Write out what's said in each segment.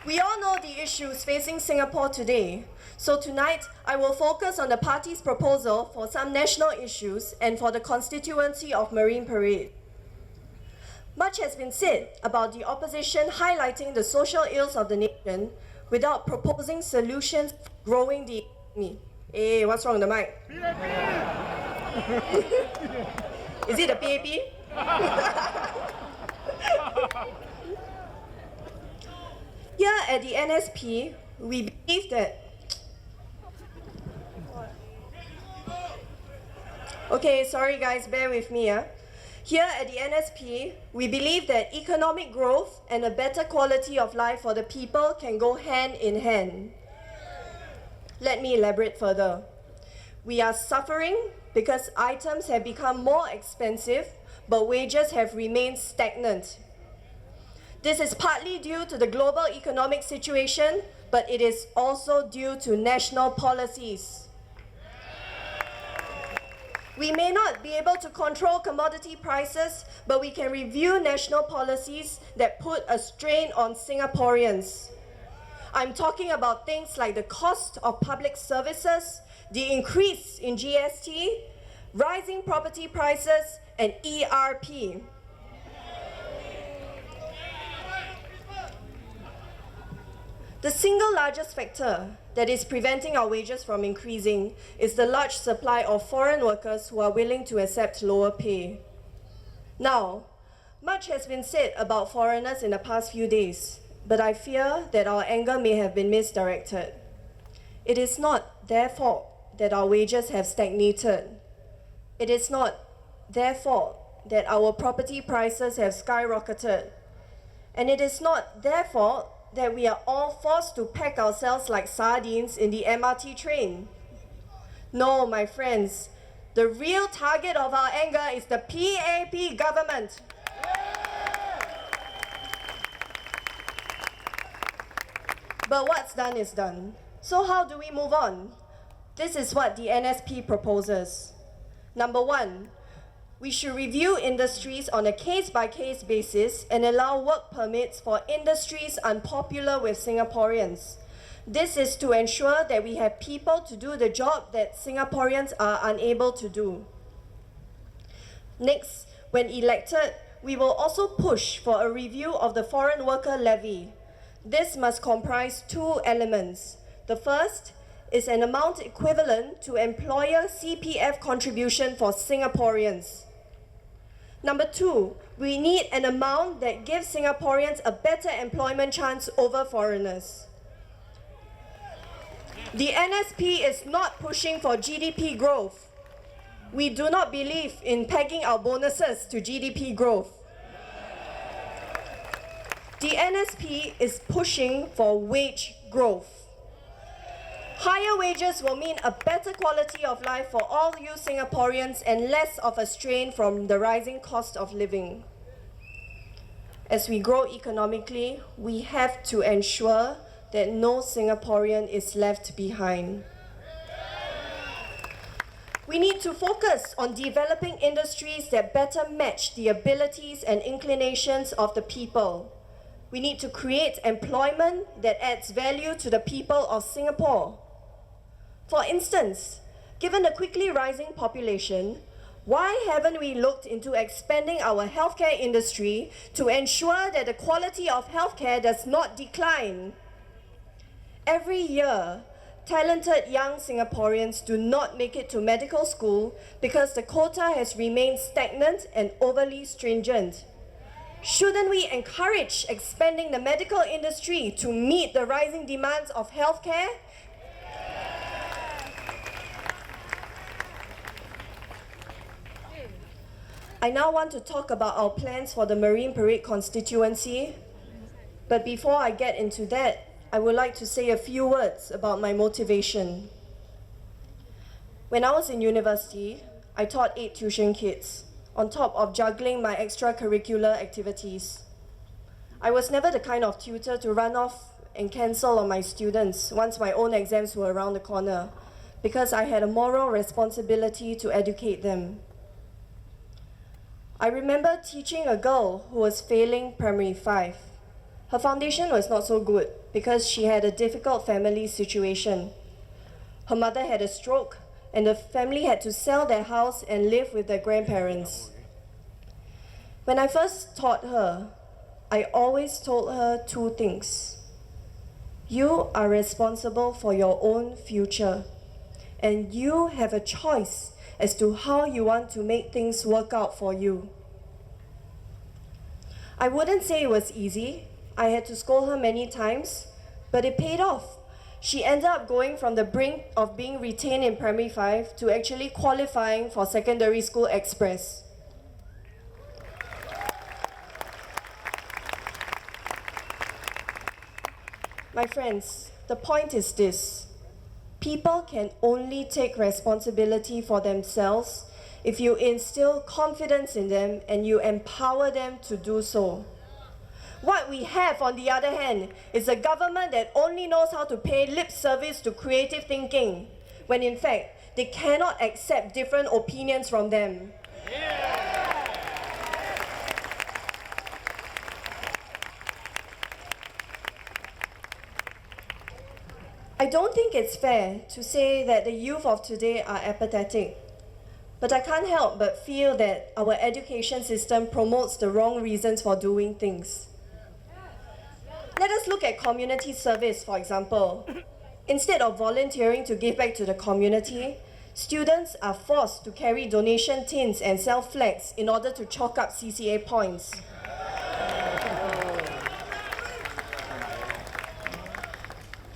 We all know the issues facing Singapore today. So tonight, I will focus on the party's proposal for some national issues and for the constituency of Marine Parade. Much has been said about the opposition highlighting the social ills of the nation without proposing solutions for growing the economy. Hey, what's wrong with the mic? Is it the PAP? Here at the NSP, we believe that... Okay, sorry guys, bear with me. Here at the NSP, we believe that economic growth and a better quality of life for the people can go hand in hand. Let me elaborate further. We are suffering because items have become more expensive, but wages have remained stagnant. This is partly due to the global economic situation, but it is also due to national policies. We may not be able to control commodity prices, but we can review national policies that put a strain on Singaporeans. I'm talking about things like the cost of public services, the increase in GST, rising property prices, and ERP. The single largest factor that is preventing our wages from increasing is the large supply of foreign workers who are willing to accept lower pay. Now, much has been said about foreigners in the past few days, but I fear that our anger may have been misdirected. It is not their fault that our wages have stagnated. It is not their fault that our property prices have skyrocketed. And it is not their fault that we are all forced to pack ourselves like sardines in the MRT train. No, my friends, the real target of our anger is the PAP government. But what's done is done. So how do we move on? This is what the NSP proposes. Number one, we should review industries on a case-by-case basis and allow work permits for industries unpopular with Singaporeans. This is to ensure that we have people to do the job that Singaporeans are unable to do. Next, when elected, we will also push for a review of the foreign worker levy. This must comprise two elements. The first is an amount equivalent to employer CPF contribution for Singaporeans. Number two, we need an amount that gives Singaporeans a better employment chance over foreigners. The NSP is not pushing for GDP growth. We do not believe in pegging our bonuses to GDP growth. The NSP is pushing for wage growth. Higher wages will mean a better quality of life for all you Singaporeans and less of a strain from the rising cost of living. As we grow economically, we have to ensure that no Singaporean is left behind. We need to focus on developing industries that better match the abilities and inclinations of the people. We need to create employment that adds value to the people of Singapore. For instance, given the quickly rising population, why haven't we looked into expanding our healthcare industry to ensure that the quality of healthcare does not decline? Every year, talented young Singaporeans do not make it to medical school because the quota has remained stagnant and overly stringent. Shouldn't we encourage expanding the medical industry to meet the rising demands of healthcare? I now want to talk about our plans for the Marine Parade constituency. But before I get into that, I would like to say a few words about my motivation. When I was in university, I taught 8 tuition kids, on top of juggling my extracurricular activities. I was never the kind of tutor to run off and cancel on my students once my own exams were around the corner, because I had a moral responsibility to educate them. I remember teaching a girl who was failing primary 5. Her foundation was not so good because she had a difficult family situation. Her mother had a stroke, and the family had to sell their house and live with their grandparents. When I first taught her, I always told her two things. You are responsible for your own future, and you have a choice as to how you want to make things work out for you. I wouldn't say it was easy. I had to scold her many times, but it paid off. She ended up going from the brink of being retained in primary 5 to actually qualifying for secondary school express. My friends, the point is this. People can only take responsibility for themselves if you instill confidence in them and you empower them to do so. What we have, on the other hand, is a government that only knows how to pay lip service to creative thinking, when in fact, they cannot accept different opinions from them. I don't think it's fair to say that the youth of today are apathetic, but I can't help but feel that our education system promotes the wrong reasons for doing things. Let us look at community service, for example. Instead of volunteering to give back to the community, students are forced to carry donation tins and sell flags in order to chalk up CCA points.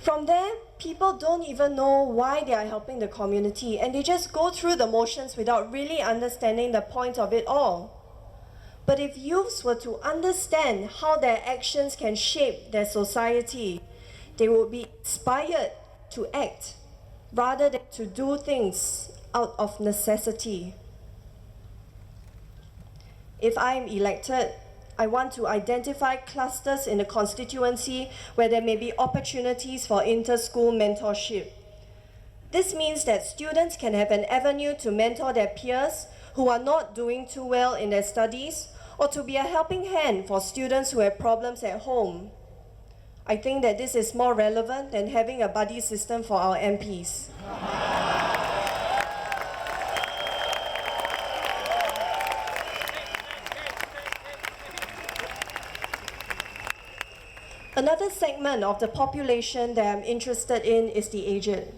From there, people don't even know why they are helping the community, and they just go through the motions without really understanding the point of it all. But if youths were to understand how their actions can shape their society, they would be inspired to act rather than to do things out of necessity. If I am elected, I want to identify clusters in the constituency where there may be opportunities for inter-school mentorship. This means that students can have an avenue to mentor their peers who are not doing too well in their studies, or to be a helping hand for students who have problems at home. I think that this is more relevant than having a buddy system for our MPs. Another segment of the population that I'm interested in is the aged.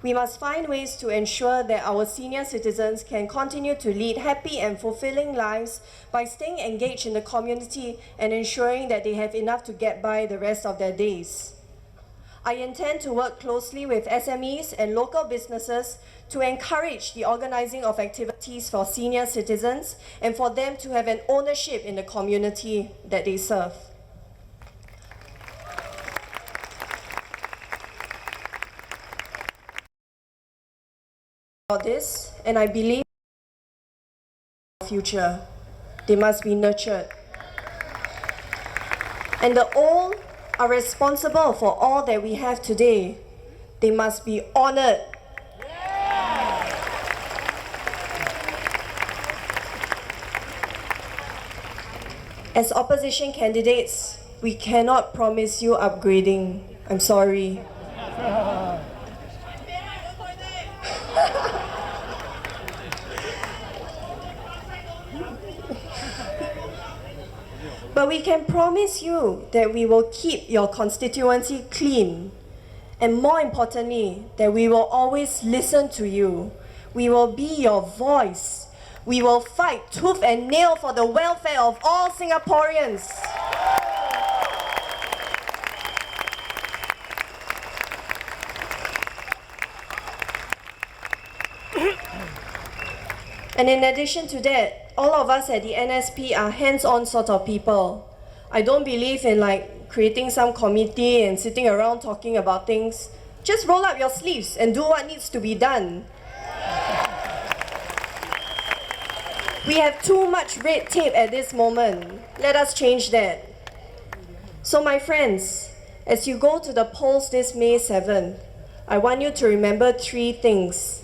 We must find ways to ensure that our senior citizens can continue to lead happy and fulfilling lives by staying engaged in the community and ensuring that they have enough to get by the rest of their days. I intend to work closely with SMEs and local businesses to encourage the organizing of activities for senior citizens and for them to have an ownership in the community that they serve. About this, and I believe in the future, they must be nurtured. And the old are responsible for all that we have today. They must be honored. As opposition candidates, we cannot promise you upgrading. I'm sorry. But we can promise you that we will keep your constituency clean. And more importantly, that we will always listen to you. We will be your voice. We will fight tooth and nail for the welfare of all Singaporeans. And in addition to that, all of us at the NSP are hands-on sort of people. I don't believe in creating some committee and sitting around talking about things. Just roll up your sleeves and do what needs to be done. We have too much red tape at this moment. Let us change that. So my friends, as you go to the polls this May 7th, I want you to remember 3 things.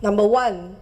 Number 1,